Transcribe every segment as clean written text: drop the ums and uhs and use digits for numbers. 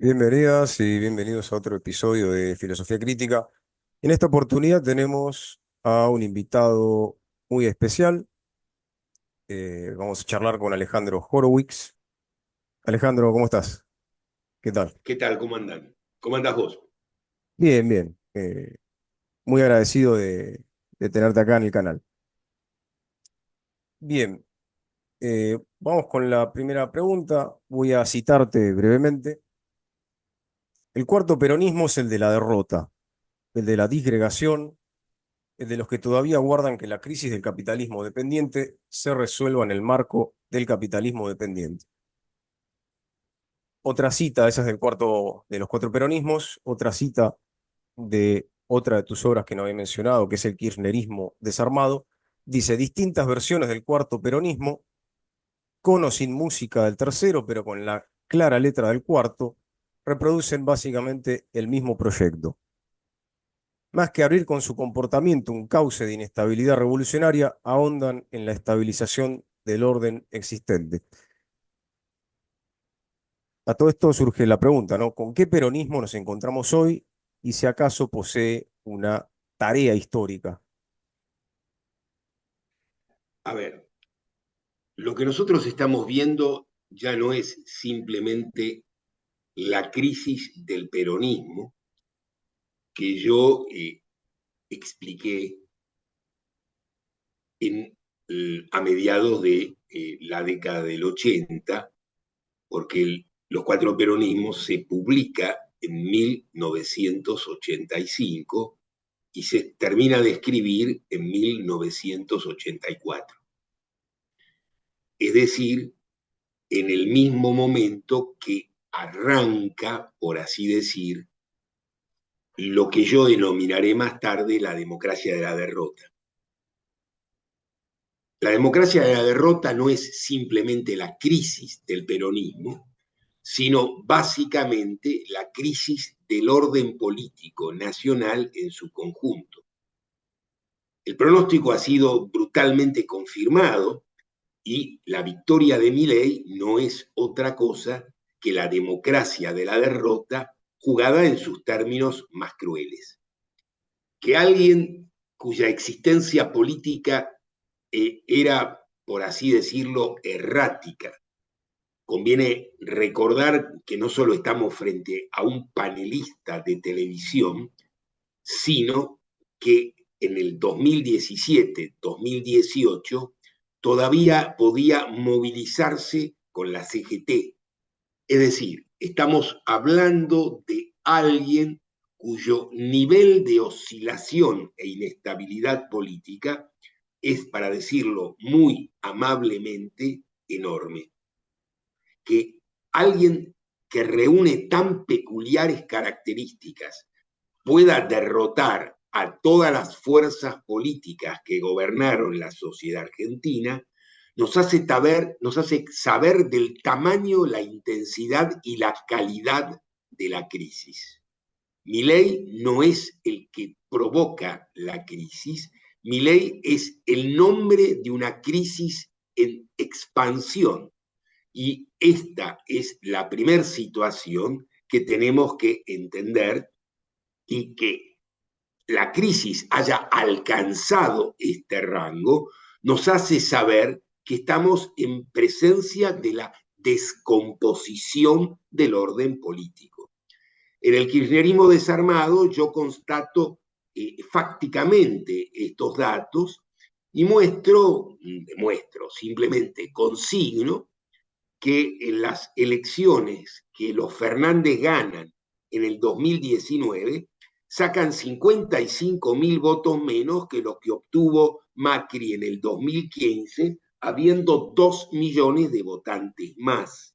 Bienvenidas y bienvenidos a otro episodio de Filosofía Crítica. En esta oportunidad tenemos a un invitado muy especial. Vamos a charlar con Alejandro Horowitz. Alejandro, ¿cómo estás? ¿Qué tal? ¿Qué tal? ¿Cómo andan? ¿Cómo andás vos? Bien, bien. Muy agradecido de tenerte acá en el canal. Bien, vamos con la primera pregunta. Voy a citarte brevemente. El cuarto peronismo es el de la derrota, el de la disgregación, de los que todavía guardan que la crisis del capitalismo dependiente se resuelva en el marco del capitalismo dependiente. Otra cita, esa es del cuarto de los cuatro peronismos, otra cita de otra de tus obras que no había mencionado, que es el kirchnerismo desarmado, dice distintas versiones del cuarto peronismo, con o sin música del tercero, pero con la clara letra del cuarto, reproducen básicamente el mismo proyecto. Más que abrir con su comportamiento un cauce de inestabilidad revolucionaria, ahondan en la estabilización del orden existente. A todo esto surge la pregunta, ¿no? ¿Con qué peronismo nos encontramos hoy y si acaso posee una tarea histórica? A ver, lo que nosotros estamos viendo ya no es simplemente la crisis del peronismo que yo expliqué a mediados de la década del 80, porque Los Cuatro Peronismos se publica en 1985 y se termina de escribir en 1984. Es decir, en el mismo momento que arranca, por así decir, lo que yo denominaré más tarde la democracia de la derrota. La democracia de la derrota no es simplemente la crisis del peronismo, sino básicamente la crisis del orden político nacional en su conjunto. El pronóstico ha sido brutalmente confirmado y la victoria de Milei no es otra cosa que la democracia de la derrota jugada en sus términos más crueles. Que alguien cuya existencia política era, por así decirlo, errática. Conviene recordar que no solo estamos frente a un panelista de televisión, sino que en el 2017-2018 todavía podía movilizarse con la CGT. Es decir, estamos hablando de alguien cuyo nivel de oscilación e inestabilidad política es, para decirlo muy amablemente, enorme. Que alguien que reúne tan peculiares características pueda derrotar a todas las fuerzas políticas que gobernaron la sociedad argentina, nos hace saber del tamaño, la intensidad y la calidad de la crisis. Milei no es el que provoca la crisis, Milei es el nombre de una crisis en expansión. Y esta es la primera situación que tenemos que entender, y que la crisis haya alcanzado este rango nos hace saber que estamos en presencia de la descomposición del orden político. En el kirchnerismo desarmado yo constato fácticamente estos datos y simplemente consigno que en las elecciones que los Fernández ganan en el 2019 sacan 55.000 votos menos que los que obtuvo Macri en el 2015, habiendo 2 millones de votantes más.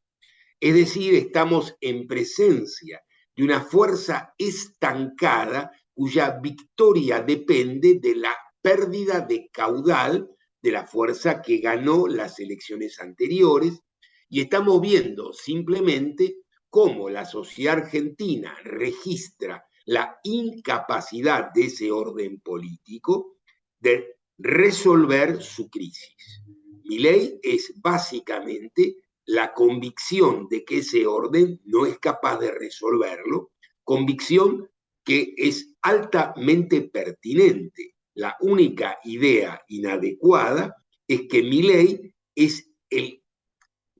Es decir, estamos en presencia de una fuerza estancada cuya victoria depende de la pérdida de caudal de la fuerza que ganó las elecciones anteriores, y estamos viendo simplemente cómo la sociedad argentina registra la incapacidad de ese orden político de resolver su crisis. Milei es básicamente la convicción de que ese orden no es capaz de resolverlo, convicción que es altamente pertinente. La única idea inadecuada es que Milei es el,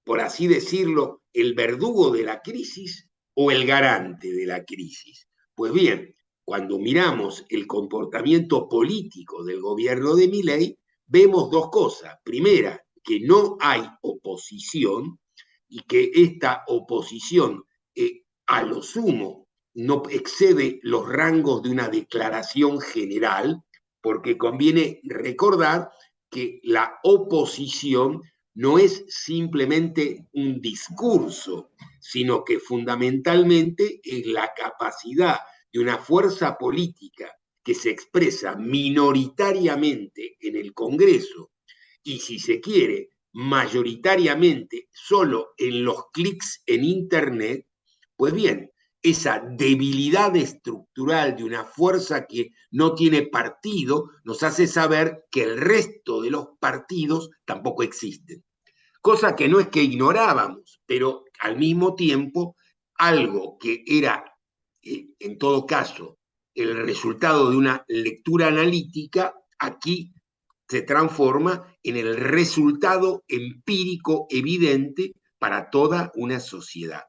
por así decirlo, el verdugo de la crisis o el garante de la crisis. Pues bien, cuando miramos el comportamiento político del gobierno de Milei, vemos dos cosas. Primera, que no hay oposición y que esta oposición a lo sumo no excede los rangos de una declaración general, porque conviene recordar que la oposición no es simplemente un discurso, sino que fundamentalmente es la capacidad de una fuerza política que se expresa minoritariamente en el Congreso y, si se quiere, mayoritariamente solo en los clics en Internet, pues bien, esa debilidad estructural de una fuerza que no tiene partido nos hace saber que el resto de los partidos tampoco existen. Cosa que no es que ignorábamos, pero al mismo tiempo algo que era, en todo caso, el resultado de una lectura analítica, aquí se transforma en el resultado empírico evidente para toda una sociedad.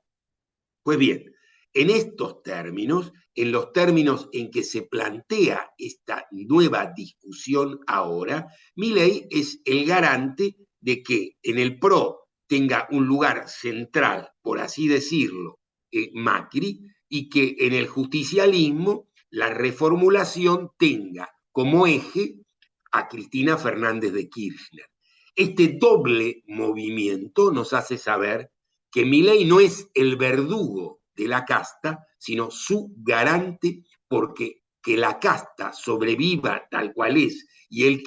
Pues bien, en estos términos, en los términos en que se plantea esta nueva discusión ahora, Milei es el garante de que en el PRO tenga un lugar central, por así decirlo, Macri, y que en el justicialismo la reformulación tenga como eje a Cristina Fernández de Kirchner. Este doble movimiento nos hace saber que Milei no es el verdugo de la casta, sino su garante, porque que la casta sobreviva tal cual es y él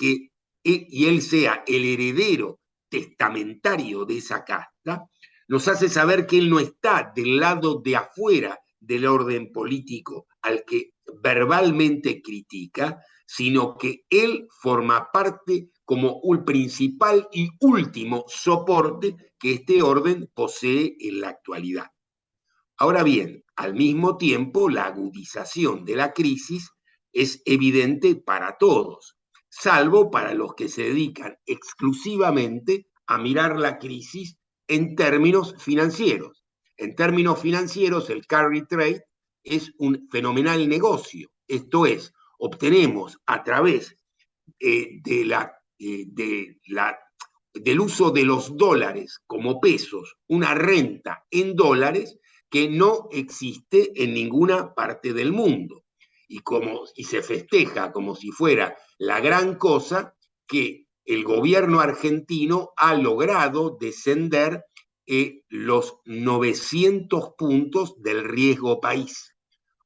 sea el heredero testamentario de esa casta, nos hace saber que él no está del lado de afuera del orden político al que verbalmente critica, sino que él forma parte como un principal y último soporte que este orden posee en la actualidad. Ahora bien, al mismo tiempo, la agudización de la crisis es evidente para todos, salvo para los que se dedican exclusivamente a mirar la crisis en términos financieros. En términos financieros, el carry trade es un fenomenal negocio. Esto es, obtenemos a través del uso de los dólares como pesos una renta en dólares que no existe en ninguna parte del mundo. Y se festeja como si fuera la gran cosa que el gobierno argentino ha logrado descender los 900 puntos del riesgo país.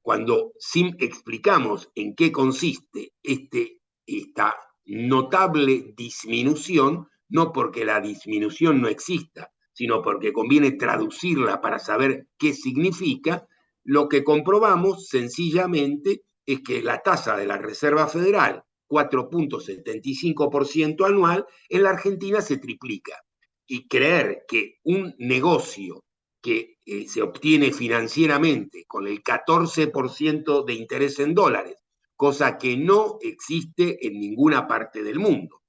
Cuando explicamos en qué consiste esta notable disminución, no porque la disminución no exista, sino porque conviene traducirla para saber qué significa, lo que comprobamos sencillamente es que la tasa de la Reserva Federal, 4,75% anual, en la Argentina se triplica. Y creer que un negocio que se obtiene financieramente con el 14% de interés en dólares, cosa que no existe en ninguna parte del mundo.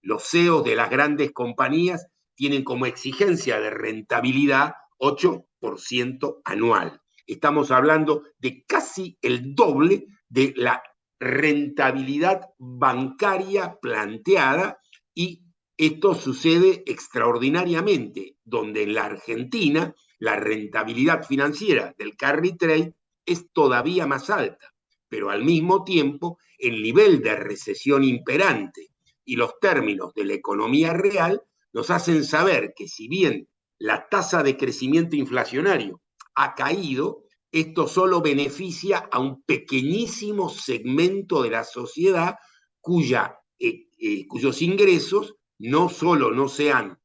Los CEOs de las grandes compañías tienen como exigencia de rentabilidad 8% anual. Estamos hablando de casi el doble de la rentabilidad bancaria planteada, y esto sucede extraordinariamente, donde en la Argentina la rentabilidad financiera del carry trade es todavía más alta, pero al mismo tiempo el nivel de recesión imperante y los términos de la economía real nos hacen saber que, si bien la tasa de crecimiento inflacionario ha caído, esto solo beneficia a un pequeñísimo segmento de la sociedad cuyos ingresos no solo no se han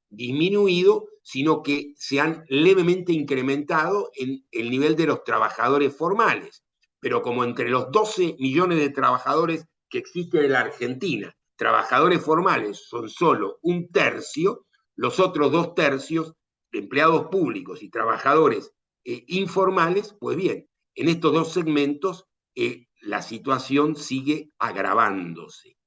disminuido, sino que se han levemente incrementado en el nivel de los trabajadores formales. Pero como entre los 12 millones de trabajadores que existen en la Argentina, trabajadores formales son solo un tercio, los otros 2 tercios empleados públicos y trabajadores informales, pues bien, en estos dos segmentos la situación sigue agravándose.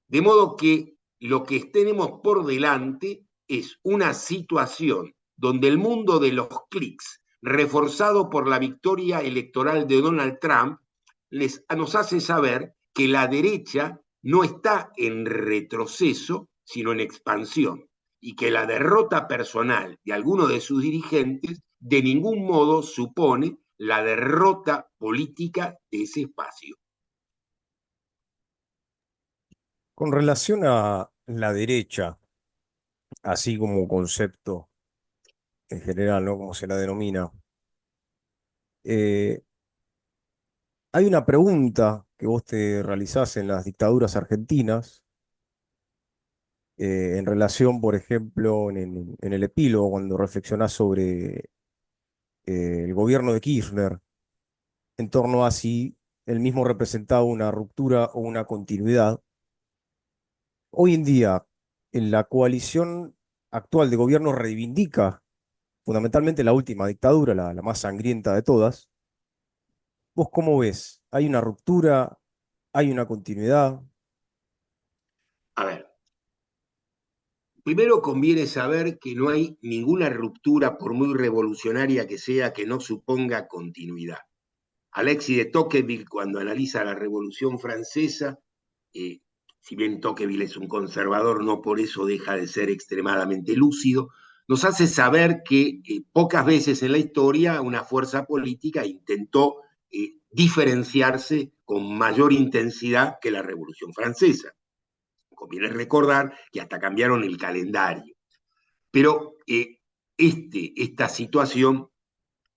De modo que lo que tenemos por delante es una situación donde el mundo de los clics, reforzado por la victoria electoral de Donald Trump, nos hace saber que la derecha no está en retroceso, sino en expansión, y que la derrota personal de algunos de sus dirigentes de ningún modo supone la derrota política de ese espacio. Con relación a la derecha, así como concepto en general, ¿no? Como se la denomina, eh, hay una pregunta que vos te realizás en las dictaduras argentinas, en relación, por ejemplo, en el epílogo, cuando reflexionás sobre el gobierno de Kirchner, en torno a si él mismo representaba una ruptura o una continuidad. Hoy en día, en la coalición actual de gobierno reivindica fundamentalmente la última dictadura, la más sangrienta de todas. ¿Vos cómo ves? ¿Hay una ruptura? ¿Hay una continuidad? A ver, primero conviene saber que no hay ninguna ruptura, por muy revolucionaria que sea, que no suponga continuidad. Alexis de Tocqueville, cuando analiza la Revolución Francesa, eh, si bien Tocqueville es un conservador, no por eso deja de ser extremadamente lúcido, nos hace saber que pocas veces en la historia una fuerza política intentó diferenciarse con mayor intensidad que la Revolución Francesa. Conviene recordar que hasta cambiaron el calendario. Pero esta situación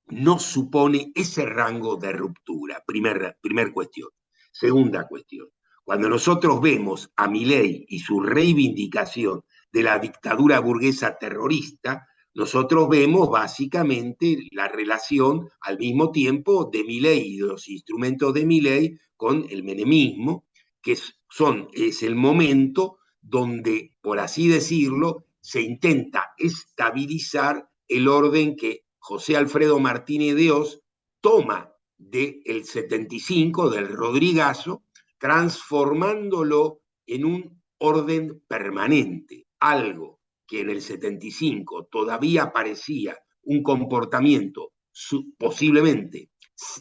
no supone ese rango de ruptura, primer cuestión. Segunda cuestión, cuando nosotros vemos a Milei y su reivindicación de la dictadura burguesa terrorista, nosotros vemos básicamente la relación al mismo tiempo de Milei y de los instrumentos de Milei con el menemismo, que es el momento donde, por así decirlo, se intenta estabilizar el orden que José Alfredo Martínez de Oz toma del 75, del Rodrigazo, transformándolo en un orden permanente, algo que en el 75 todavía parecía un comportamiento posiblemente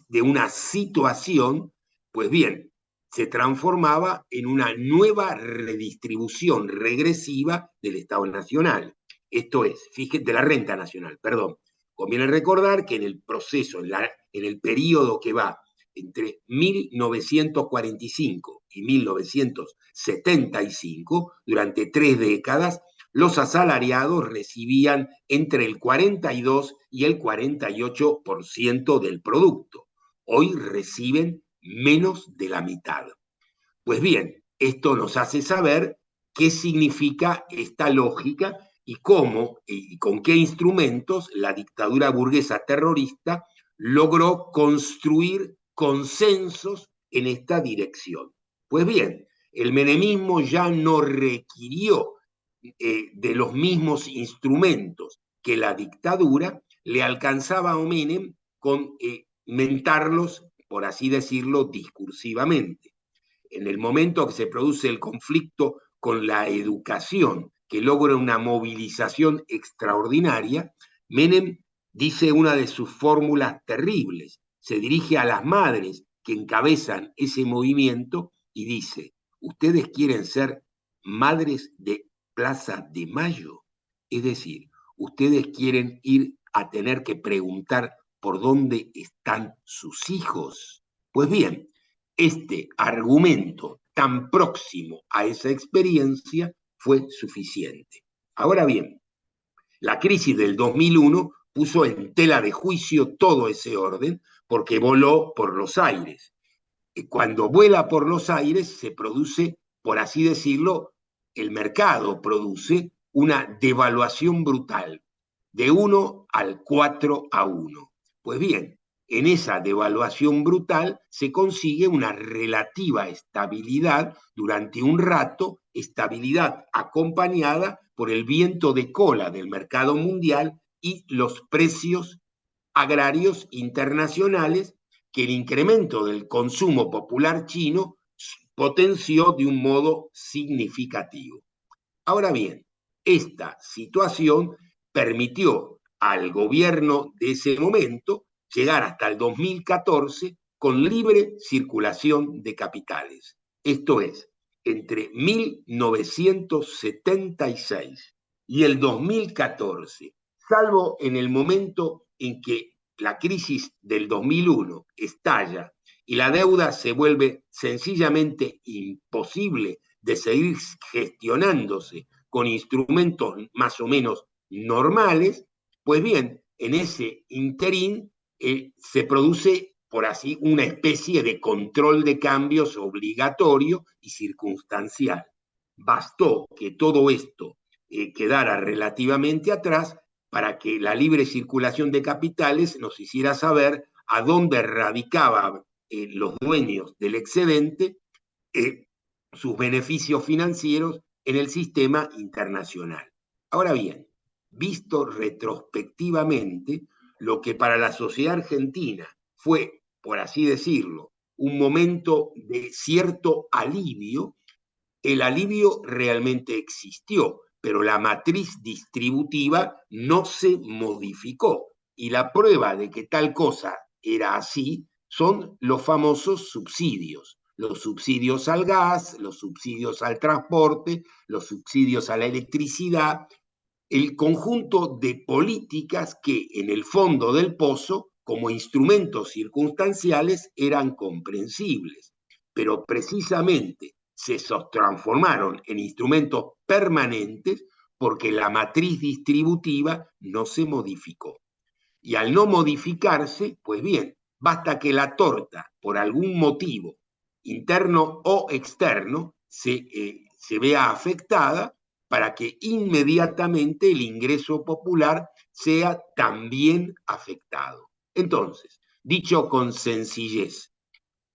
de una situación, pues bien, se transformaba en una nueva redistribución regresiva del Estado Nacional. Esto es, fíjate, de la renta nacional, perdón. Conviene recordar que en el proceso, en el periodo que va entre 1945 y 1975, durante 3 décadas, los asalariados recibían entre el 42 y el 48% del producto. Hoy reciben menos de la mitad. Pues bien, esto nos hace saber qué significa esta lógica y cómo y con qué instrumentos la dictadura burguesa terrorista logró construir consensos en esta dirección. Pues bien, el menemismo ya no requirió de los mismos instrumentos que la dictadura, le alcanzaba a Menem con mentarlos, por así decirlo, discursivamente. En el momento que se produce el conflicto con la educación, que logra una movilización extraordinaria, Menem dice una de sus fórmulas terribles. Se dirige a las madres que encabezan ese movimiento y dice, ¿ustedes quieren ser madres de Plaza de Mayo? Es decir, ¿ustedes quieren ir a tener que preguntar por dónde están sus hijos? Pues bien, este argumento tan próximo a esa experiencia fue suficiente. Ahora bien, la crisis del 2001 puso en tela de juicio todo ese orden porque voló por los aires. Cuando vuela por los aires se produce, por así decirlo, el mercado produce una devaluación brutal, de 1 al 4 a 1. Pues bien, en esa devaluación brutal se consigue una relativa estabilidad durante un rato, estabilidad acompañada por el viento de cola del mercado mundial y los precios agrarios internacionales que el incremento del consumo popular chino potenció de un modo significativo. Ahora bien, esta situación permitió al gobierno de ese momento llegar hasta el 2014 con libre circulación de capitales. Esto es, entre 1976 y el 2014, salvo en el momento en que la crisis del 2001 estalla y la deuda se vuelve sencillamente imposible de seguir gestionándose con instrumentos más o menos normales, pues bien, en ese interín se produce, por así, una especie de control de cambios obligatorio y circunstancial. Bastó que todo esto quedara relativamente atrás para que la libre circulación de capitales nos hiciera saber a dónde radicaban los dueños del excedente eh, sus beneficios financieros en el sistema internacional. Ahora bien, visto retrospectivamente, lo que para la sociedad argentina fue, por así decirlo, un momento de cierto alivio, el alivio realmente existió, pero la matriz distributiva no se modificó. Y la prueba de que tal cosa era así son los famosos subsidios. Los subsidios al gas, los subsidios al transporte, los subsidios a la electricidad, el conjunto de políticas que en el fondo del pozo, como instrumentos circunstanciales, eran comprensibles, pero precisamente se transformaron en instrumentos permanentes porque la matriz distributiva no se modificó. Y al no modificarse, pues bien, basta que la torta, por algún motivo, interno o externo, se vea afectada para que inmediatamente el ingreso popular sea también afectado. Entonces, dicho con sencillez,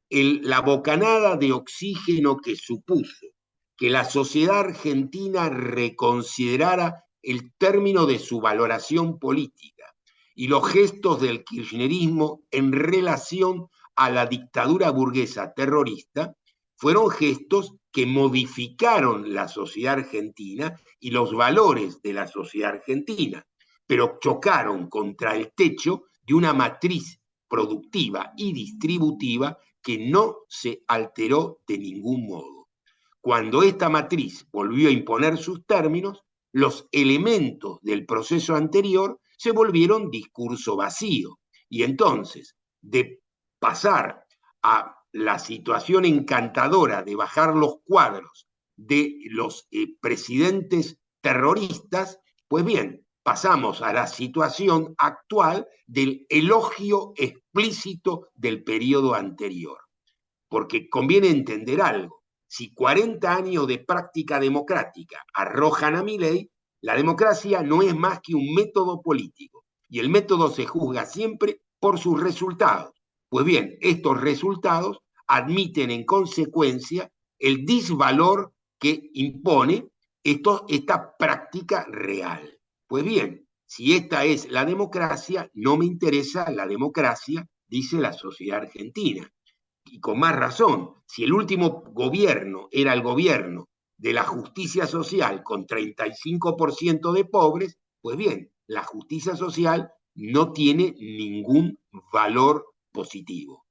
la bocanada de oxígeno que supuso que la sociedad argentina reconsiderara el término de su valoración política y los gestos del kirchnerismo en relación a la dictadura burguesa terrorista fueron gestos que modificaron la sociedad argentina y los valores de la sociedad argentina, pero chocaron contra el techo de una matriz productiva y distributiva que no se alteró de ningún modo. Cuando esta matriz volvió a imponer sus términos, los elementos del proceso anterior se volvieron discurso vacío. Y entonces, de pasar a la situación encantadora de bajar los cuadros de los presidentes terroristas, pues bien, pasamos a la situación actual del elogio explícito del periodo anterior. Porque conviene entender algo. Si 40 años de práctica democrática arrojan a Milei, la democracia no es más que un método político y el método se juzga siempre por sus resultados. Pues bien, estos resultados admiten en consecuencia el disvalor que impone esta práctica real. Pues bien, si esta es la democracia, no me interesa la democracia, dice la sociedad argentina. Y con más razón, si el último gobierno era el gobierno de la justicia social con 35% de pobres, pues bien, la justicia social no tiene ningún valor positivo.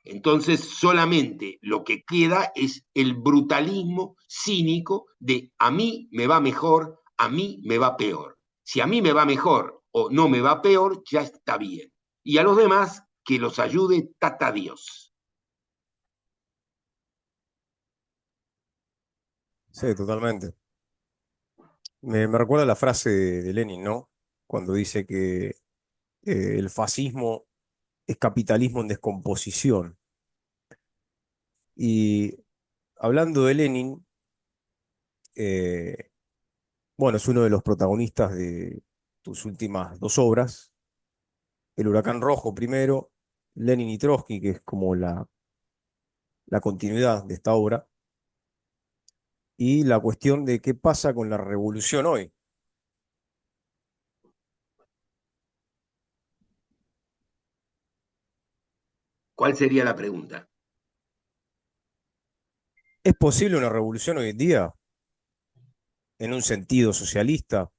Entonces, solamente lo que queda es el brutalismo cínico de a mí me va mejor, a mí me va peor. Si a mí me va mejor o no me va peor, ya está bien. Y a los demás, que los ayude tata Dios. Sí, totalmente. Me recuerda la frase de Lenin, ¿no? Cuando dice que el fascismo es capitalismo en descomposición. Y hablando de Lenin, eh, bueno, es uno de los protagonistas de tus últimas dos obras, El Huracán Rojo primero, Lenin y Trotsky, que es como la continuidad de esta obra, y la cuestión de qué pasa con la revolución hoy. ¿Cuál sería la pregunta? ¿Es posible una revolución hoy en día en un sentido socialista?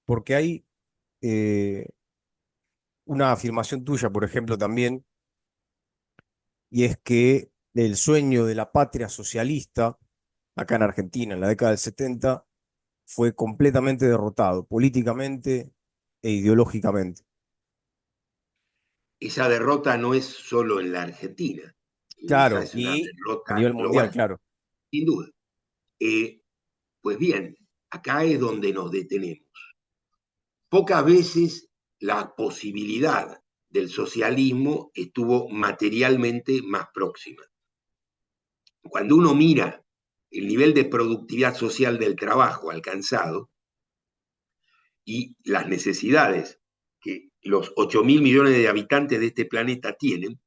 Porque hay eh, una afirmación tuya, por ejemplo, también, y es que el sueño de la patria socialista, acá en Argentina, en la década del 70, fue completamente derrotado, políticamente e ideológicamente. Esa derrota no es solo en la Argentina, esa Claro, es una y a derrota nivel mundial, global, claro. sin duda. Eh, pues bien, acá es donde nos detenemos. Pocas veces la posibilidad del socialismo estuvo materialmente más próxima. Cuando uno mira el nivel de productividad social del trabajo alcanzado y las necesidades que los 8.000 millones de habitantes de este planeta tienen,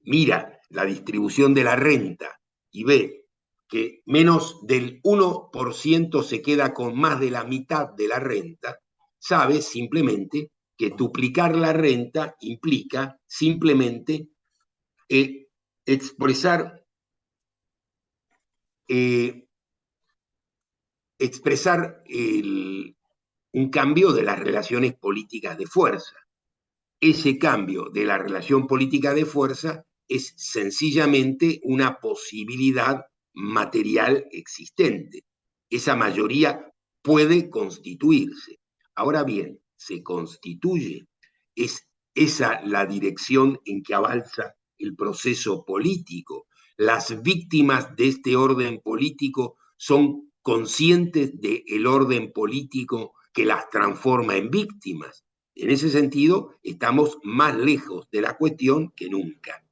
mira la distribución de la renta y ve que menos del 1% se queda con más de la mitad de la renta, sabe simplemente que duplicar la renta implica simplemente eh, expresar, eh, expresar un cambio de las relaciones políticas de fuerza. Ese cambio de la relación política de fuerza es sencillamente una posibilidad material existente. Esa mayoría puede constituirse. Ahora bien, se constituye. Es esa la dirección en que avanza el proceso político. Las víctimas de este orden político son conscientes del orden político que las transforma en víctimas. En ese sentido, estamos más lejos de la cuestión que nunca.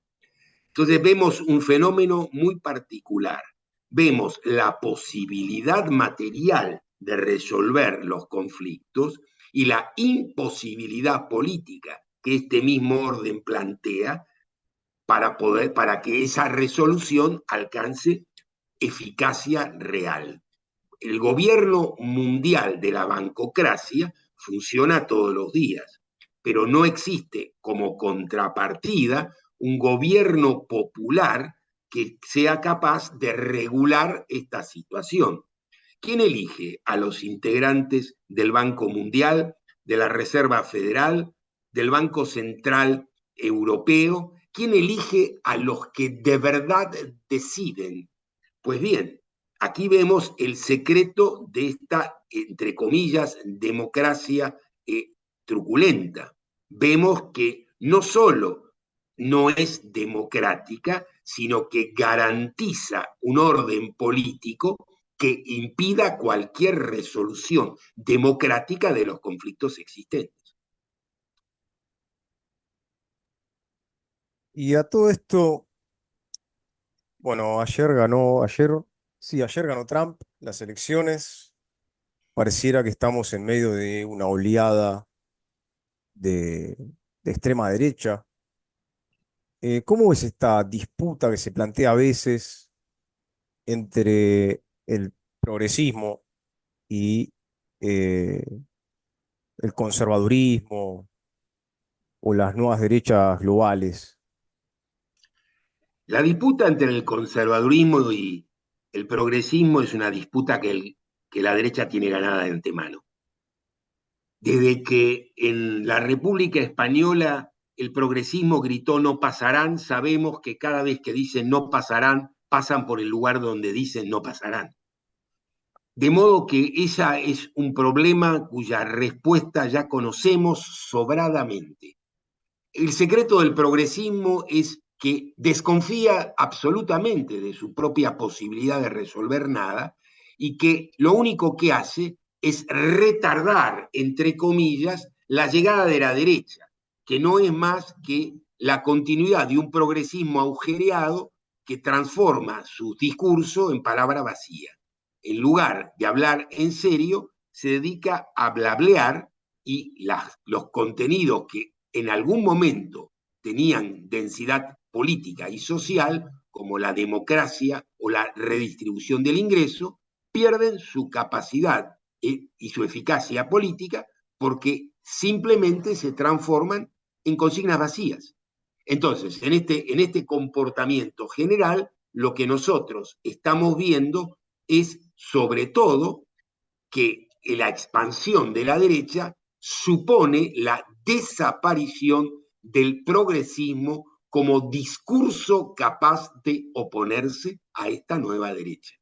Entonces vemos un fenómeno muy particular. Vemos la posibilidad material de resolver los conflictos y la imposibilidad política que este mismo orden plantea para que esa resolución alcance eficacia real. El gobierno mundial de la bancocracia funciona todos los días, pero no existe como contrapartida un gobierno popular que sea capaz de regular esta situación. ¿Quién elige a los integrantes del Banco Mundial, de la Reserva Federal, del Banco Central Europeo? ¿Quién elige a los que de verdad deciden? Pues bien, aquí vemos el secreto de esta, entre comillas, democracia truculenta. Vemos que no solo no es democrática, sino que garantiza un orden político que impida cualquier resolución democrática de los conflictos existentes. Y a todo esto, bueno, ayer ganó Trump las elecciones. Pareciera que estamos en medio de una oleada de, de extrema derecha. ¿Cómo ves esta disputa que se plantea a veces entre el progresismo y eh, el conservadurismo o las nuevas derechas globales? La disputa entre el conservadurismo y el progresismo es una disputa que la derecha tiene ganada de antemano. Desde que en la República Española el progresismo gritó no pasarán, sabemos que cada vez que dicen no pasarán, pasan por el lugar donde dicen no pasarán. De modo que esa es un problema cuya respuesta ya conocemos sobradamente. El secreto del progresismo es que desconfía absolutamente de su propia posibilidad de resolver nada y que lo único que hace es retardar, entre comillas, la llegada de la derecha, que no es más que la continuidad de un progresismo agujereado que transforma su discurso en palabra vacía. En lugar de hablar en serio, se dedica a blablear y los contenidos que en algún momento tenían densidad política y social, como la democracia o la redistribución del ingreso, pierden su capacidad y su eficacia política porque simplemente se transforman en consignas vacías. Entonces, en este comportamiento general, lo que nosotros estamos viendo es sobre todo que la expansión de la derecha supone la desaparición del progresismo como discurso capaz de oponerse a esta nueva derecha.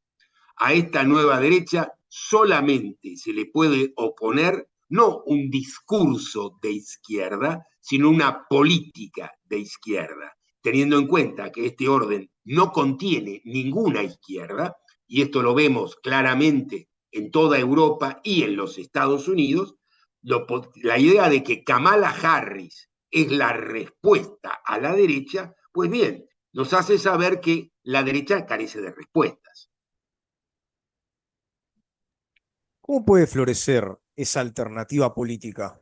A esta nueva derecha solamente se le puede oponer no un discurso de izquierda, sino una política de izquierda, teniendo en cuenta que este orden no contiene ninguna izquierda, y esto lo vemos claramente en toda Europa y en los Estados Unidos, la idea de que Kamala Harris es la respuesta a la derecha, pues bien, nos hace saber que la derecha carece de respuestas. ¿Cómo puede florecer esa alternativa política?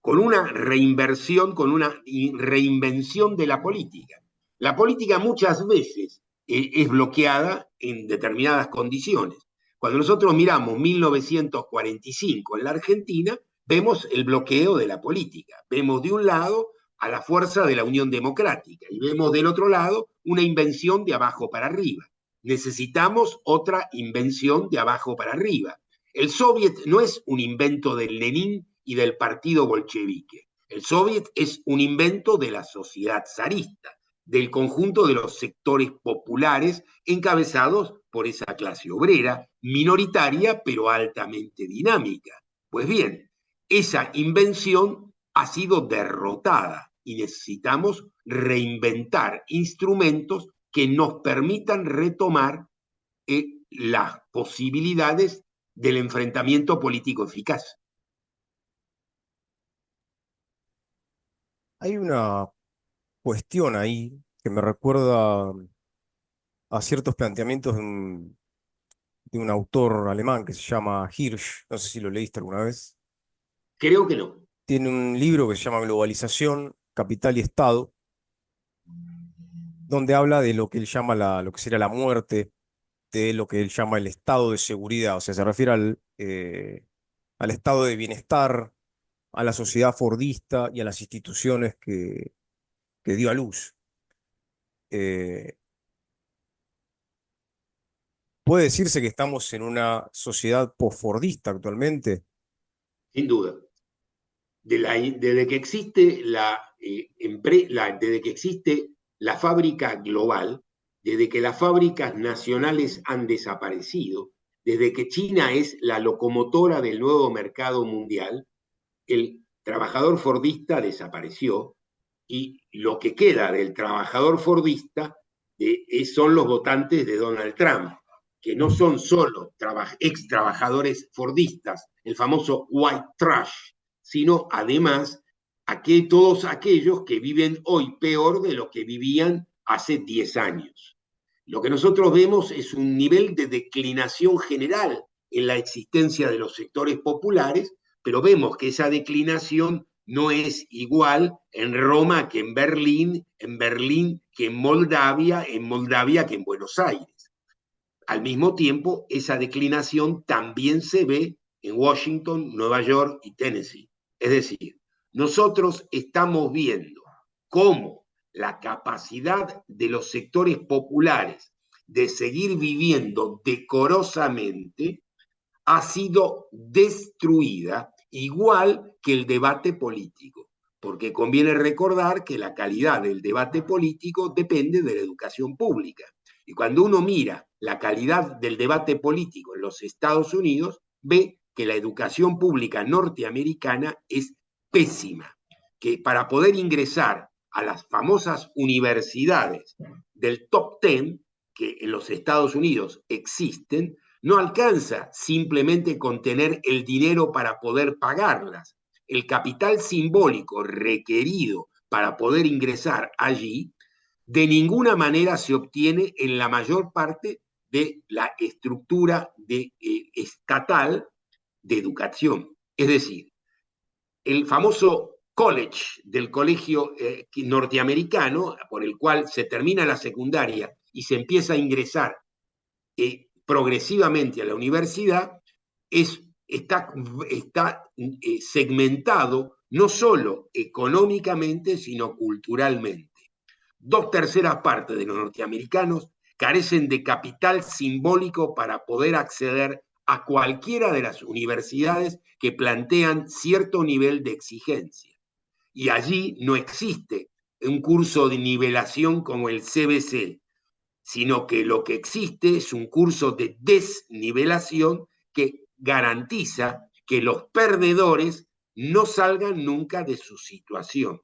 Con una reinversión, con una reinvención de la política. La política muchas veces es bloqueada en determinadas condiciones. Cuando nosotros miramos 1945 en la Argentina, vemos el bloqueo de la política. Vemos de un lado a la fuerza de la Unión Democrática y vemos del otro lado una invención de abajo para arriba. Necesitamos otra invención de abajo para arriba. El soviet no es un invento de Lenin y del partido bolchevique. El soviet es un invento de la sociedad zarista, del conjunto de los sectores populares encabezados por esa clase obrera, minoritaria pero altamente dinámica. Pues bien, esa invención ha sido derrotada y necesitamos reinventar instrumentos que nos permitan retomar las posibilidades del enfrentamiento político eficaz. Hay una cuestión ahí que me recuerda a ciertos planteamientos de un autor alemán que se llama Hirsch, no sé si lo leíste alguna vez. Creo que no. Tiene un libro que se llama Globalización, Capital y Estado, donde habla de lo que él llama lo que sería la muerte, de lo que él llama el estado de seguridad, o sea, se refiere al estado de bienestar, a la sociedad fordista y a las instituciones que dio a luz. Eh, ¿Puede decirse que estamos en una sociedad posfordista actualmente? Sin duda. Desde que existe desde que existe la fábrica global, desde que las fábricas nacionales han desaparecido, desde que China es la locomotora del nuevo mercado mundial, el trabajador fordista desapareció y lo que queda del trabajador fordista son los votantes de Donald Trump, que no son solo ex trabajadores fordistas, el famoso white trash, sino además todos aquellos que viven hoy peor de lo que vivían hace 10 años. Lo que nosotros vemos es un nivel de declinación general en la existencia de los sectores populares, pero vemos que esa declinación no es igual en Roma que en Berlín que en Moldavia que en Buenos Aires. Al mismo tiempo, esa declinación también se ve en Washington, Nueva York y Tennessee. Es decir, nosotros estamos viendo cómo la capacidad de los sectores populares de seguir viviendo decorosamente ha sido destruida, igual que el debate político, porque conviene recordar que la calidad del debate político depende de la educación pública. Y cuando uno mira la calidad del debate político en los Estados Unidos, ve que la educación pública norteamericana es pésima, que para poder ingresar a las famosas universidades del top 10 que en los Estados Unidos existen, no alcanza simplemente con tener el dinero para poder pagarlas. El capital simbólico requerido para poder ingresar allí de ninguna manera se obtiene en la mayor parte de la estructura estatal de educación. Es decir, el famoso college del colegio norteamericano, por el cual se termina la secundaria y se empieza a ingresar progresivamente a la universidad, está segmentado no solo económicamente, sino culturalmente. 2/3 partes de los norteamericanos carecen de capital simbólico para poder acceder a cualquiera de las universidades que plantean cierto nivel de exigencia. Y allí no existe un curso de nivelación como el CBC, sino que lo que existe es un curso de desnivelación que garantiza que los perdedores no salgan nunca de su situación.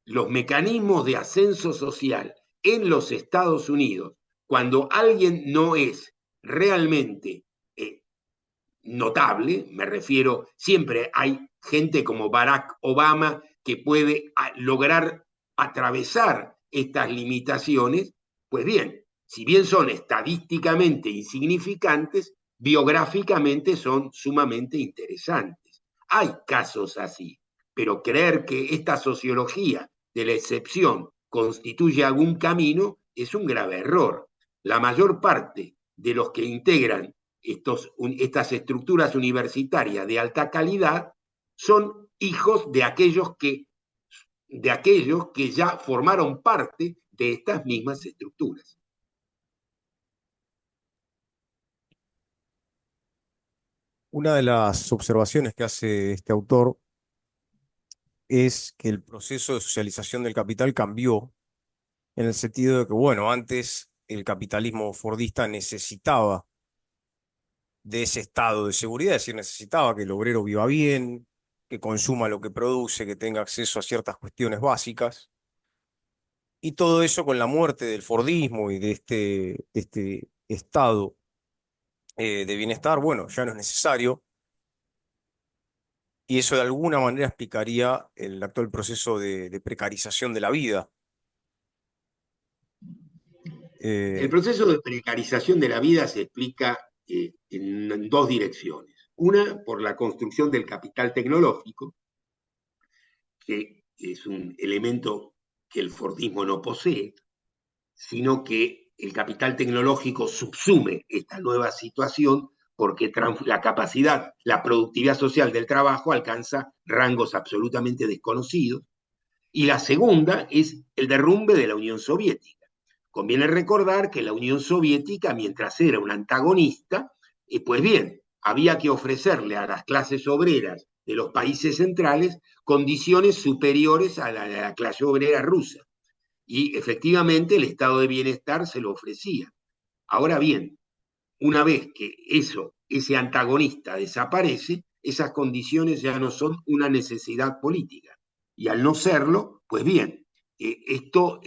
Los mecanismos de ascenso social en los Estados Unidos, cuando alguien no es realmente notable, me refiero, siempre hay gente como Barack Obama que puede lograr atravesar estas limitaciones, pues bien, si bien son estadísticamente insignificantes, biográficamente son sumamente interesantes. Hay casos así, pero creer que esta sociología de la excepción constituye algún camino es un grave error. La mayor parte de los que integran estas estructuras universitarias de alta calidad son hijos de aquellos que ya formaron parte de estas mismas estructuras. Una de las observaciones que hace este autor es que el proceso de socialización del capital cambió en el sentido de que, bueno, antes el capitalismo fordista necesitaba de ese estado de seguridad, es decir, necesitaba que el obrero viva bien, que consuma lo que produce, que tenga acceso a ciertas cuestiones básicas, y todo eso con la muerte del Fordismo y de este estado de bienestar, bueno, ya no es necesario, y eso de alguna manera explicaría el actual proceso de precarización de la vida. El Eh, proceso de precarización de la vida se explica en dos direcciones. Una, por la construcción del capital tecnológico, que es un elemento que el Fordismo no posee, sino que el capital tecnológico subsume esta nueva situación porque la capacidad, la productividad social del trabajo alcanza rangos absolutamente desconocidos. Y la segunda es el derrumbe de la Unión Soviética. Conviene recordar que la Unión Soviética, mientras era un antagonista, pues bien, había que ofrecerle a las clases obreras de los países centrales condiciones superiores a la clase obrera rusa. Y efectivamente el estado de bienestar se lo ofrecía. Ahora bien, una vez que ese antagonista desaparece, esas condiciones ya no son una necesidad política. Y al no serlo, pues bien, esto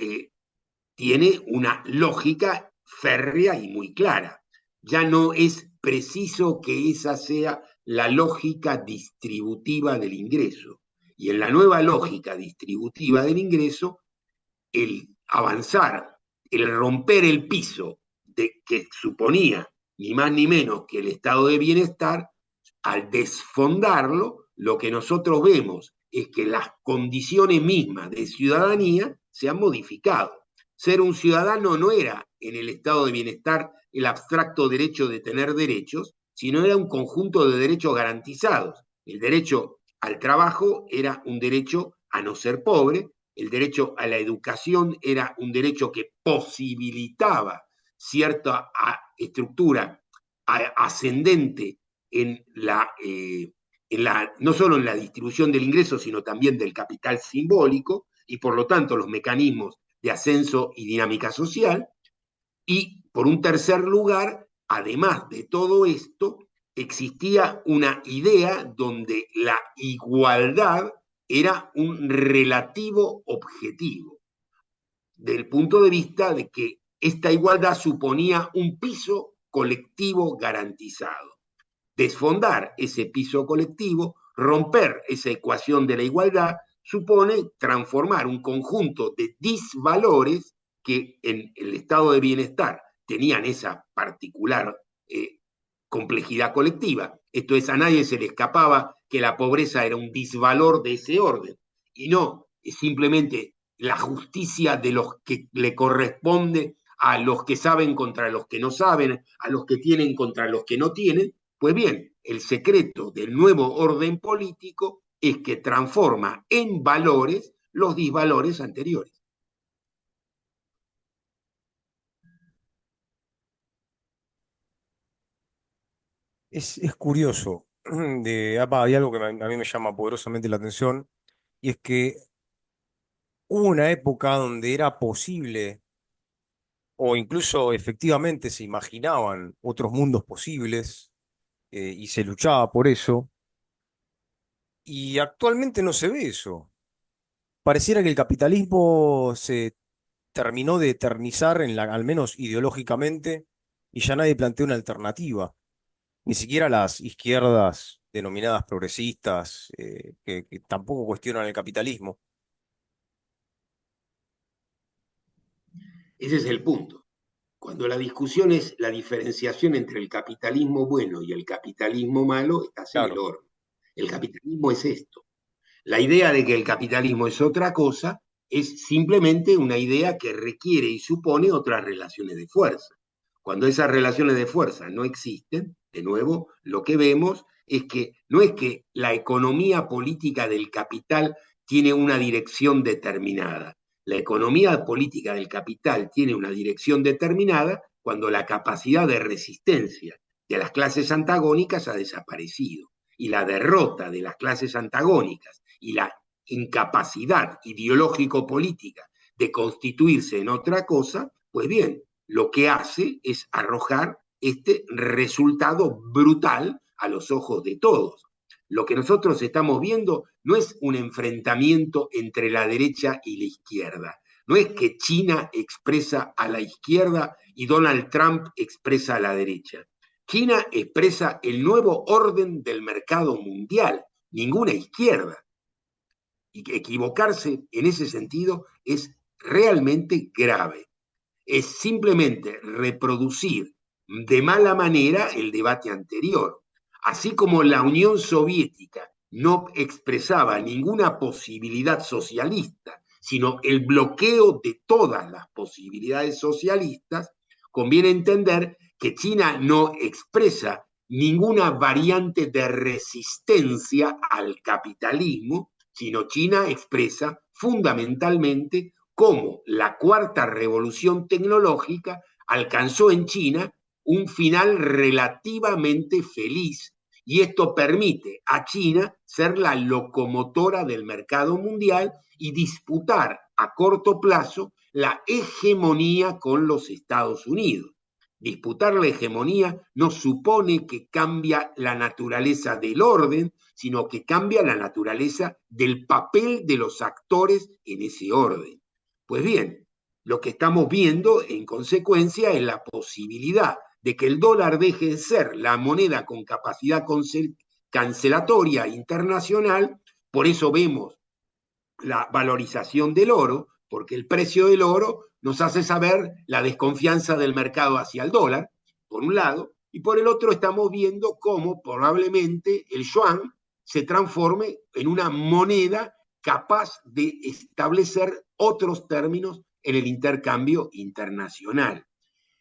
tiene una lógica férrea y muy clara. Ya no es preciso que esa sea la lógica distributiva del ingreso. Y en la nueva lógica distributiva del ingreso, el avanzar, el romper el piso que suponía ni más ni menos que el estado de bienestar, al desfondarlo, lo que nosotros vemos es que las condiciones mismas de ciudadanía se han modificado. Ser un ciudadano no era en el estado de bienestar el abstracto derecho de tener derechos, sino era un conjunto de derechos garantizados. El derecho al trabajo era un derecho a no ser pobre, el derecho a la educación era un derecho que posibilitaba cierta estructura ascendente no solo en la distribución del ingreso, sino también del capital simbólico y por lo tanto los mecanismos de ascenso y dinámica social. Y por un tercer lugar, además de todo esto, existía una idea donde la igualdad era un relativo objetivo, del punto de vista de que esta igualdad suponía un piso colectivo garantizado. Desfondar ese piso colectivo, romper esa ecuación de la igualdad, supone transformar un conjunto de disvalores que en el estado de bienestar tenían esa particular complejidad colectiva. Esto es, a nadie se le escapaba que la pobreza era un disvalor de ese orden, y no es simplemente la justicia de los que le corresponde a los que saben contra los que no saben, a los que tienen contra los que no tienen. Pues bien, el secreto del nuevo orden político es que transforma en valores los disvalores anteriores. Es curioso. Hay algo que a mí me llama poderosamente la atención, y es que hubo una época donde era posible, o incluso efectivamente se imaginaban otros mundos posibles, y se luchaba por eso, y actualmente no se ve eso. Pareciera que el capitalismo se terminó de eternizar, al menos ideológicamente, y ya nadie plantea una alternativa. Ni siquiera las izquierdas denominadas progresistas, que tampoco cuestionan el capitalismo. Ese es el punto. Cuando la discusión es la diferenciación entre el capitalismo bueno y el capitalismo malo, estás en el Claro. horno. El capitalismo es esto. La idea de que el capitalismo es otra cosa es simplemente una idea que requiere y supone otras relaciones de fuerza. Cuando esas relaciones de fuerza no existen, de nuevo, lo que vemos es que no es que la economía política del capital tiene una dirección determinada. La economía política del capital tiene una dirección determinada cuando la capacidad de resistencia de las clases antagónicas ha desaparecido. Y la derrota de las clases antagónicas y la incapacidad ideológico-política de constituirse en otra cosa, pues bien, lo que hace es arrojar este resultado brutal a los ojos de todos. Lo que nosotros estamos viendo no es un enfrentamiento entre la derecha y la izquierda. No es que China expresa a la izquierda y Donald Trump expresa a la derecha. China expresa el nuevo orden del mercado mundial, ninguna izquierda. Y que equivocarse en ese sentido es realmente grave. Es simplemente reproducir de mala manera el debate anterior. Así como la Unión Soviética no expresaba ninguna posibilidad socialista, sino el bloqueo de todas las posibilidades socialistas, conviene entender que China no expresa ninguna variante de resistencia al capitalismo, sino China expresa fundamentalmente cómo la cuarta revolución tecnológica alcanzó en China un final relativamente feliz y esto permite a China ser la locomotora del mercado mundial y disputar a corto plazo la hegemonía con los Estados Unidos. Disputar la hegemonía no supone que cambia la naturaleza del orden, sino que cambia la naturaleza del papel de los actores en ese orden. Pues bien, lo que estamos viendo en consecuencia es la posibilidad de que el dólar deje de ser la moneda con capacidad cancelatoria internacional, por eso vemos la valorización del oro, porque el precio del oro nos hace saber la desconfianza del mercado hacia el dólar, por un lado, y por el otro estamos viendo cómo probablemente el yuan se transforme en una moneda capaz de establecer otros términos en el intercambio internacional.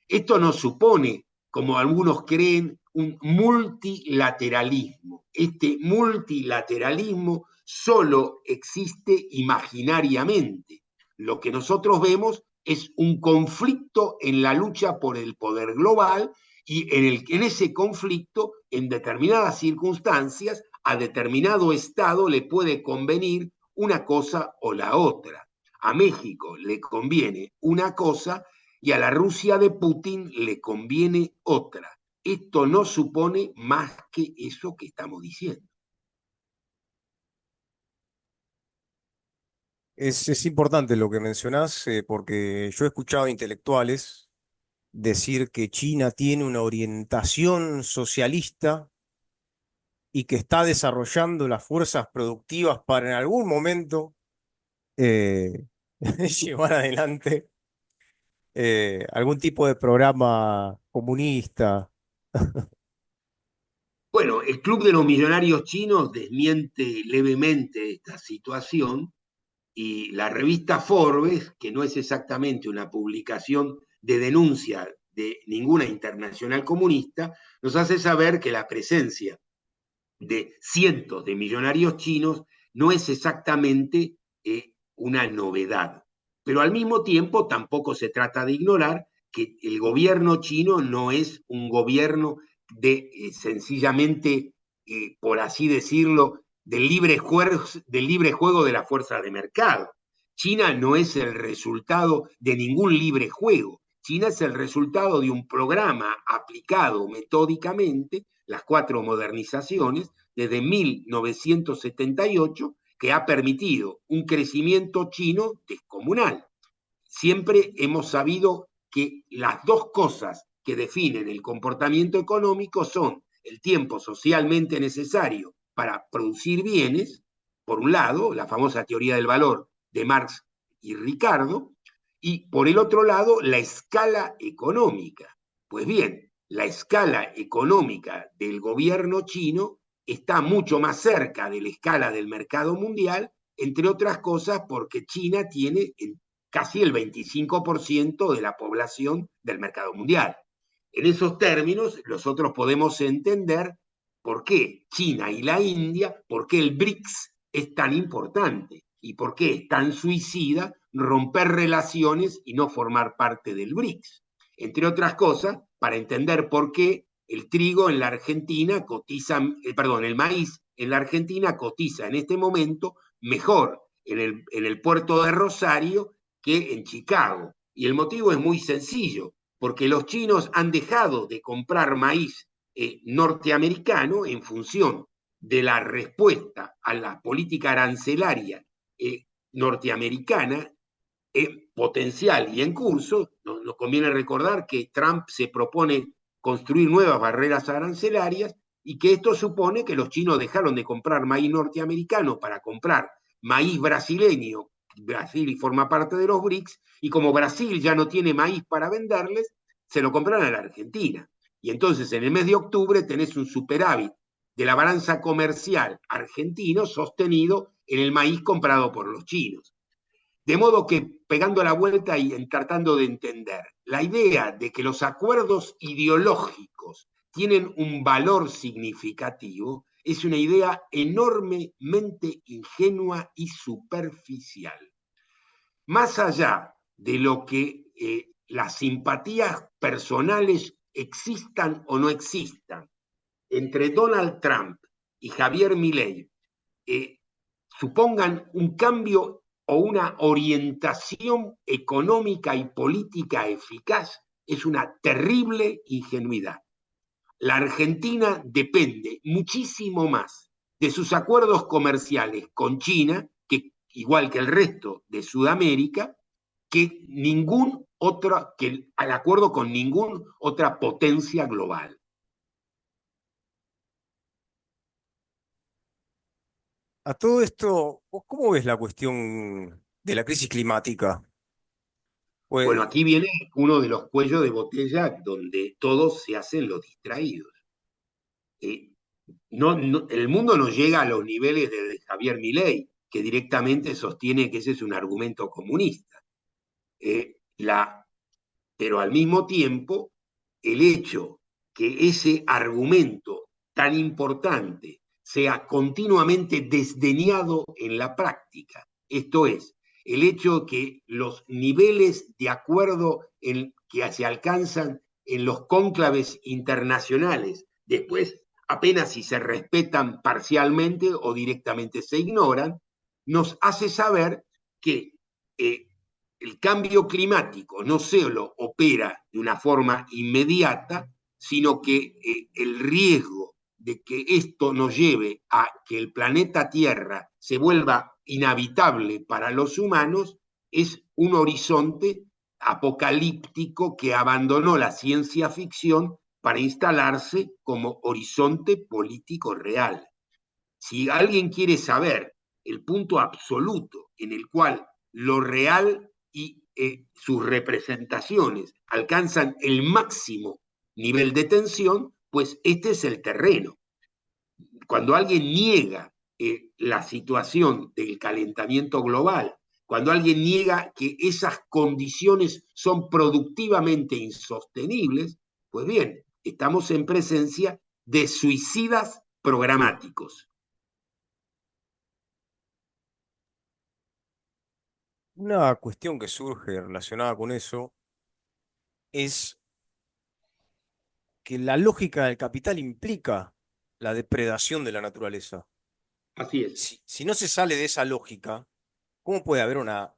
Esto no supone, como algunos creen, un multilateralismo. Este multilateralismo solo existe imaginariamente. Lo que nosotros vemos es un conflicto en la lucha por el poder global y en ese conflicto, en determinadas circunstancias, a determinado Estado le puede convenir una cosa o la otra. A México le conviene una cosa y a la Rusia de Putin le conviene otra. Esto no supone más que eso que estamos diciendo. Es importante lo que mencionás, porque yo he escuchado a intelectuales decir que China tiene una orientación socialista y que está desarrollando las fuerzas productivas para en algún momento, eh, llevar adelante, algún tipo de programa comunista. Bueno, el Club de los Millonarios Chinos desmiente levemente esta situación y la revista Forbes, que no es exactamente una publicación de denuncia de ninguna internacional comunista, nos hace saber que la presencia de cientos de millonarios chinos no es exactamente una novedad. Pero al mismo tiempo tampoco se trata de ignorar que el gobierno chino no es un gobierno de sencillamente, por así decirlo, del libre juego de las fuerzas de mercado. China no es el resultado de ningún libre juego. China es el resultado de un programa aplicado metódicamente, las 4 modernizaciones, desde 1978, que ha permitido un crecimiento chino descomunal. Siempre hemos sabido que las dos cosas que definen el comportamiento económico son el tiempo socialmente necesario para producir bienes, por un lado, la famosa teoría del valor de Marx y Ricardo, y por el otro lado, la escala económica. Pues bien, la escala económica del gobierno chino está mucho más cerca de la escala del mercado mundial, entre otras cosas porque China tiene casi el 25% de la población del mercado mundial. En esos términos, nosotros podemos entender por qué China y la India, por qué el BRICS es tan importante y por qué es tan suicida romper relaciones y no formar parte del BRICS. Entre otras cosas, para entender por qué el trigo en la Argentina cotiza, perdón, el maíz en la Argentina cotiza en este momento mejor en el puerto de Rosario que en Chicago. Y el motivo es muy sencillo, porque los chinos han dejado de comprar maíz norteamericano en función de la respuesta a la política arancelaria norteamericana potencial y en curso. Nos conviene recordar que Trump se propone construir nuevas barreras arancelarias y que esto supone que los chinos dejaron de comprar maíz norteamericano para comprar maíz brasileño. Brasil forma parte de los BRICS, y como Brasil ya no tiene maíz para venderles, se lo compran a la Argentina. Y entonces en el mes de octubre tenés un superávit de la balanza comercial argentino sostenido en el maíz comprado por los chinos. De modo que, pegando la vuelta y tratando de entender, la idea de que los acuerdos ideológicos tienen un valor significativo es una idea enormemente ingenua y superficial. Más allá de lo que las simpatías personales existan o no existan entre Donald Trump y Javier Milei, supongan un cambio o una orientación económica y política eficaz, es una terrible ingenuidad. La Argentina depende muchísimo más de sus acuerdos comerciales con China, que igual que el resto de Sudamérica, que ningún otro, que al acuerdo con ninguna otra potencia global. A todo esto, ¿vos cómo ves la cuestión de la crisis climática? Bueno, Pues, aquí viene uno de los cuellos de botella donde todos se hacen los distraídos. Eh, el mundo no llega a los niveles de Javier Milei, que directamente sostiene que ese es un argumento comunista. La, pero al mismo tiempo, el hecho que ese argumento tan importante sea continuamente desdeñado en la práctica, esto es, el hecho que los niveles de acuerdo que se alcanzan en los cónclaves internacionales, después apenas si se respetan parcialmente o directamente se ignoran, nos hace saber que el cambio climático no solo opera de una forma inmediata, sino que el riesgo de que esto nos lleve a que el planeta Tierra se vuelva inhabitable para los humanos es un horizonte apocalíptico que abandonó la ciencia ficción para instalarse como horizonte político real. Si alguien quiere saber el punto absoluto en el cual lo real y sus representaciones alcanzan el máximo nivel de tensión, pues este es el terreno. Cuando alguien niega la situación del calentamiento global, cuando alguien niega que esas condiciones son productivamente insostenibles, pues bien, estamos en presencia de suicidas programáticos. Una cuestión que surge relacionada con eso es que la lógica del capital implica la depredación de la naturaleza. Así es. Si no se sale de esa lógica, ¿cómo puede haber una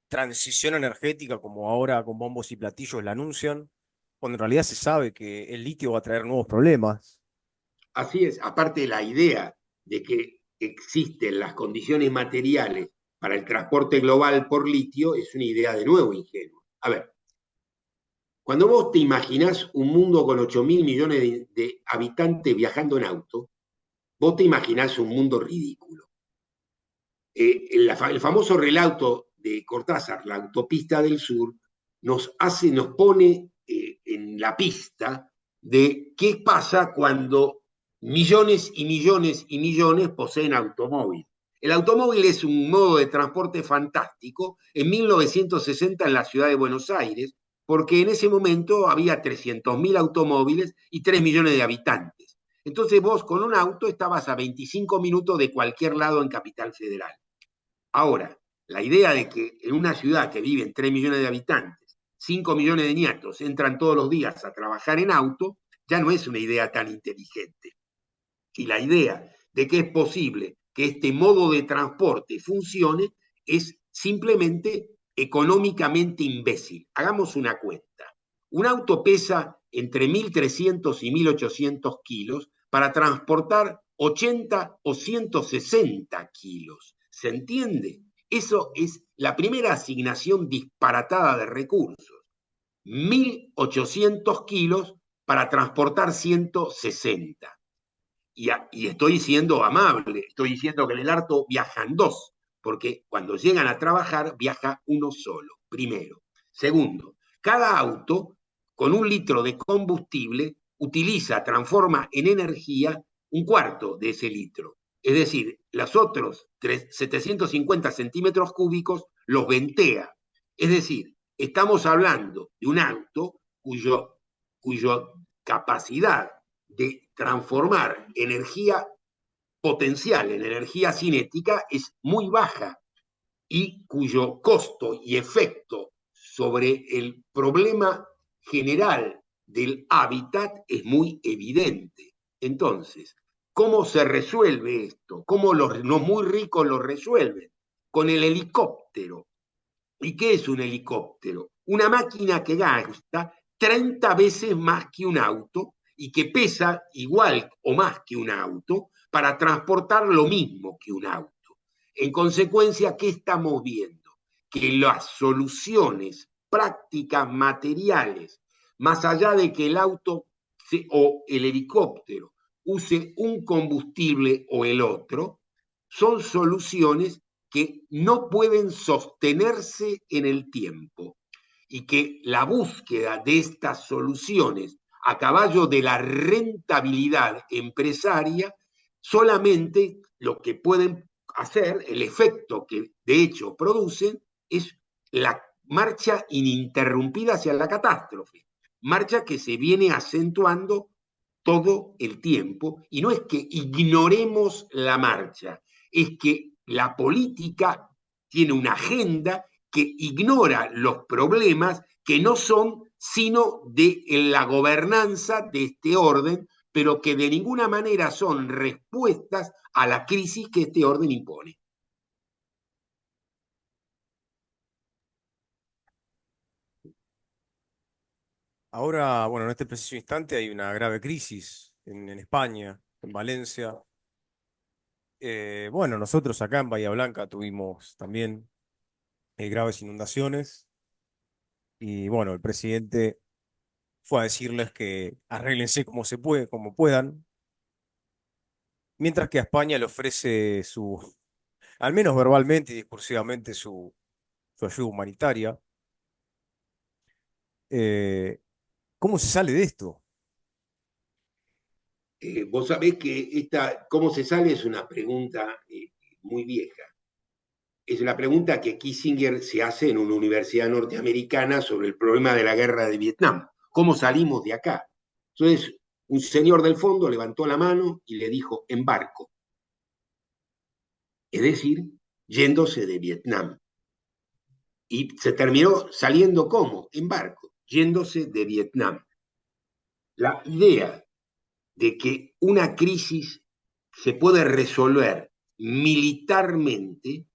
transición energética como ahora con bombos y platillos la anuncian, cuando en realidad se sabe que el litio va a traer nuevos problemas? Así es, aparte de la idea de que existen las condiciones materiales para el transporte global por litio, es una idea de nuevo ingenua. A ver, cuando vos te imaginás un mundo con 8.000 millones de habitantes viajando en auto, vos te imaginás un mundo ridículo. El famoso relato de Cortázar, La autopista del sur, nos pone en la pista de qué pasa cuando millones y millones y millones poseen automóvil. El automóvil es un modo de transporte fantástico en 1960 en la ciudad de Buenos Aires, porque en ese momento había 300.000 automóviles y 3 millones de habitantes. Entonces vos con un auto estabas a 25 minutos de cualquier lado en Capital Federal. Ahora, la idea de que en una ciudad que viven 3 millones de habitantes, 5 millones de nietos entran todos los días a trabajar en auto, ya no es una idea tan inteligente. Y la idea de que es posible que este modo de transporte funcione es simplemente económicamente imbécil. Hagamos una cuenta. Un auto pesa entre 1.300 y 1.800 kilos para transportar 80 o 160 kilos. ¿Se entiende? Eso es la primera asignación disparatada de recursos. 1.800 kilos para transportar 160. Y estoy siendo amable, estoy diciendo que en el Arto viajan dos, porque cuando llegan a trabajar viaja uno solo, primero. Segundo, cada auto con 1 litro de combustible transforma en energía un cuarto de ese litro. Es decir, los otros 750 centímetros cúbicos los ventea. Es decir, estamos hablando de un auto cuyo capacidad de transformar energía potencial en energía cinética es muy baja y cuyo costo y efecto sobre el problema general del hábitat es muy evidente. Entonces, ¿cómo se resuelve esto? ¿Cómo los muy ricos lo resuelven? Con el helicóptero. ¿Y qué es un helicóptero? Una máquina que gasta 30 veces más que un auto y que pesa igual o más que un auto para transportar lo mismo que un auto. En consecuencia, ¿qué estamos viendo? Que las soluciones prácticas materiales, más allá de que el auto o el helicóptero use un combustible o el otro, son soluciones que no pueden sostenerse en el tiempo y que la búsqueda de estas soluciones a caballo de la rentabilidad empresaria solamente lo que pueden hacer, el efecto que de hecho producen, es la marcha ininterrumpida hacia la catástrofe, marcha que se viene acentuando todo el tiempo, y no es que ignoremos la marcha, es que la política tiene una agenda que ignora los problemas que no son sino de la gobernanza de este orden, pero que de ninguna manera son respuestas a la crisis que este orden impone. Ahora, bueno, en este preciso instante hay una grave crisis en España, en Valencia. Bueno, nosotros acá en Bahía Blanca tuvimos también graves inundaciones y bueno, el presidente fue a decirles que arréglense como se puede, como puedan, mientras que a España le ofrece al menos verbalmente y discursivamente, su ayuda humanitaria. Eh, ¿Cómo se sale de esto? Vos sabés que cómo se sale es una pregunta muy vieja. Es una pregunta que Kissinger se hace en una universidad norteamericana sobre el problema de la guerra de Vietnam. ¿Cómo salimos de acá? Entonces, un señor del fondo levantó la mano y le dijo, embarco, es decir, yéndose de Vietnam. Y se terminó saliendo como, en barco, yéndose de Vietnam. La idea de que una crisis se puede resolver militarmente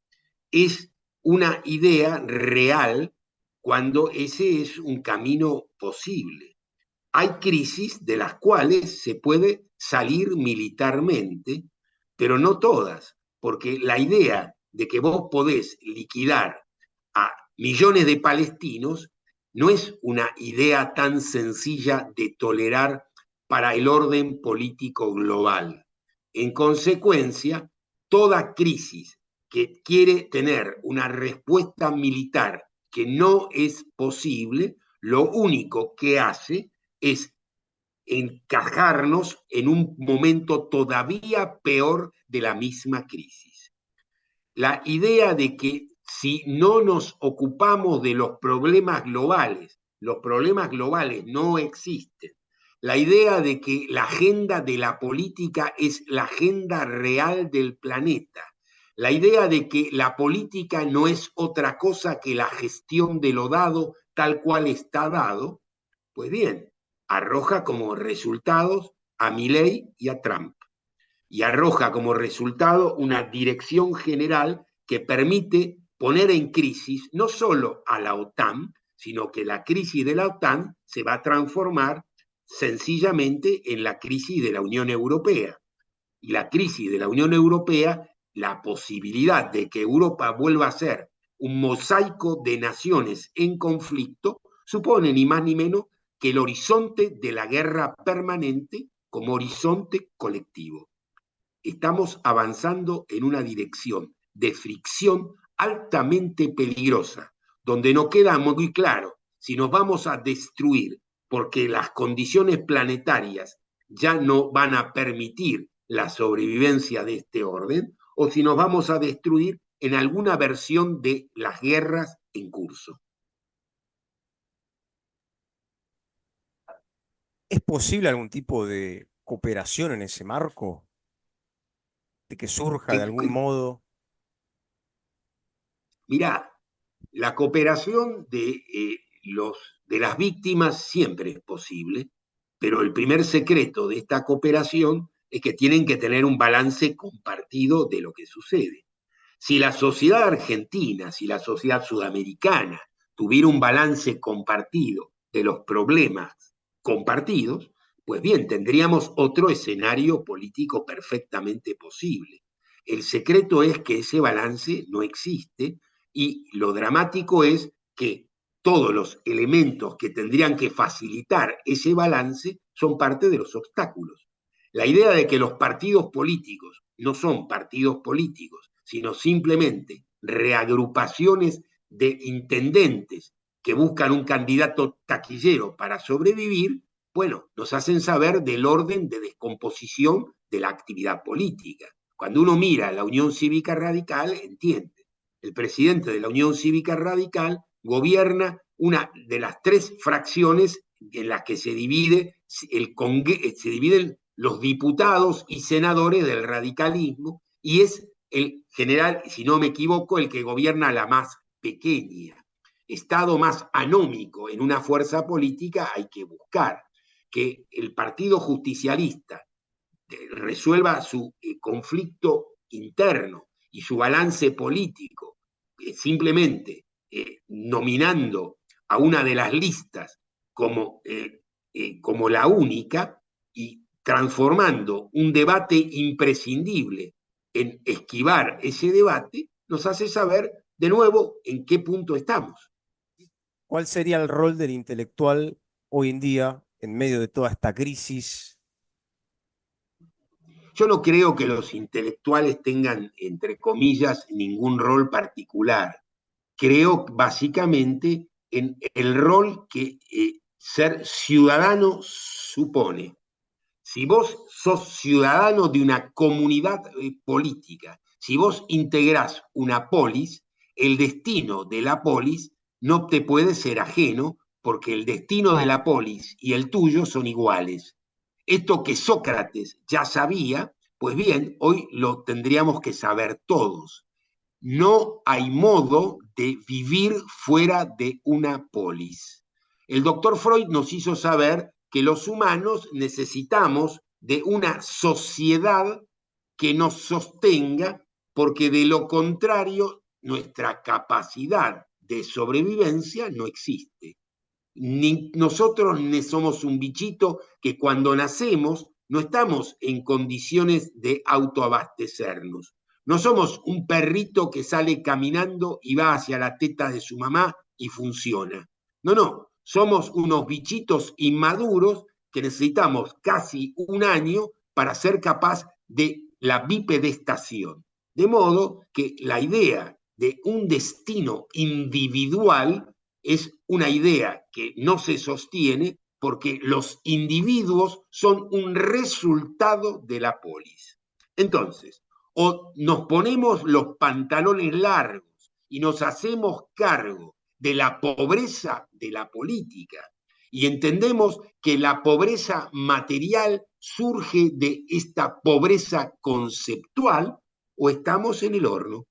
es una idea real cuando ese es un camino posible. Hay crisis de las cuales se puede salir militarmente, pero no todas, porque la idea de que vos podés liquidar a millones de palestinos no es una idea tan sencilla de tolerar para el orden político global. En consecuencia, toda crisis que quiere tener una respuesta militar que no es posible, lo único que hace es encajarnos en un momento todavía peor de la misma crisis. La idea de que si no nos ocupamos de los problemas globales no existen. La idea de que la agenda de la política es la agenda real del planeta. La idea de que la política no es otra cosa que la gestión de lo dado tal cual está dado, pues bien, arroja como resultados a Milei y a Trump. Y arroja como resultado una dirección general que permite poner en crisis no solo a la OTAN, sino que la crisis de la OTAN se va a transformar sencillamente en la crisis de la Unión Europea. Y la crisis de la Unión Europea, la posibilidad de que Europa vuelva a ser un mosaico de naciones en conflicto, supone ni más ni menos que el horizonte de la guerra permanente como horizonte colectivo. Estamos avanzando en una dirección de fricción altamente peligrosa, donde no queda muy claro si nos vamos a destruir porque las condiciones planetarias ya no van a permitir la sobrevivencia de este orden, o si nos vamos a destruir en alguna versión de las guerras en curso. ¿Es posible algún tipo de cooperación en ese marco? ¿De que surja de algún modo? Mirá, la cooperación de las víctimas siempre es posible, pero el primer secreto de esta cooperación es que tienen que tener un balance compartido de lo que sucede. Si la sociedad argentina, si la sociedad sudamericana tuviera un balance compartido de los problemas compartidos, pues bien, tendríamos otro escenario político perfectamente posible. El secreto es que ese balance no existe y lo dramático es que todos los elementos que tendrían que facilitar ese balance son parte de los obstáculos. La idea de que los partidos políticos no son partidos políticos, sino simplemente reagrupaciones de intendentes que buscan un candidato taquillero para sobrevivir, bueno, nos hacen saber del orden de descomposición de la actividad política. Cuando uno mira la Unión Cívica Radical, entiende. El presidente de la Unión Cívica Radical gobierna una de las tres fracciones en las que se divide se dividen los diputados y senadores del radicalismo y es el general, si no me equivoco, el que gobierna la más pequeña. Estado más anómico en una fuerza política hay que buscar que el Partido Justicialista resuelva su conflicto interno y su balance político simplemente nominando a una de las listas como la única y transformando un debate imprescindible en esquivar ese debate, nos hace saber de nuevo en qué punto estamos. ¿Cuál sería el rol del intelectual hoy en día en medio de toda esta crisis? Yo no creo que los intelectuales tengan, entre comillas, ningún rol particular. Creo básicamente en el rol que ser ciudadano supone. Si vos sos ciudadano de una comunidad política, si vos integrás una polis, el destino de la polis no te puede ser ajeno porque el destino de la polis y el tuyo son iguales. Esto que Sócrates ya sabía, pues bien, hoy lo tendríamos que saber todos. No hay modo de vivir fuera de una polis. El doctor Freud nos hizo saber que los humanos necesitamos de una sociedad que nos sostenga, porque de lo contrario nuestra capacidad de sobrevivencia no existe. Ni nosotros ni somos un bichito que cuando nacemos no estamos en condiciones de autoabastecernos. No somos un perrito que sale caminando y va hacia la teta de su mamá y funciona. No, no, somos unos bichitos inmaduros que necesitamos casi un año para ser capaz de la bipedestación. De modo que la idea de un destino individual es una idea que no se sostiene porque los individuos son un resultado de la polis. Entonces, o nos ponemos los pantalones largos y nos hacemos cargo de la pobreza de la política y entendemos que la pobreza material surge de esta pobreza conceptual, o estamos en el horno.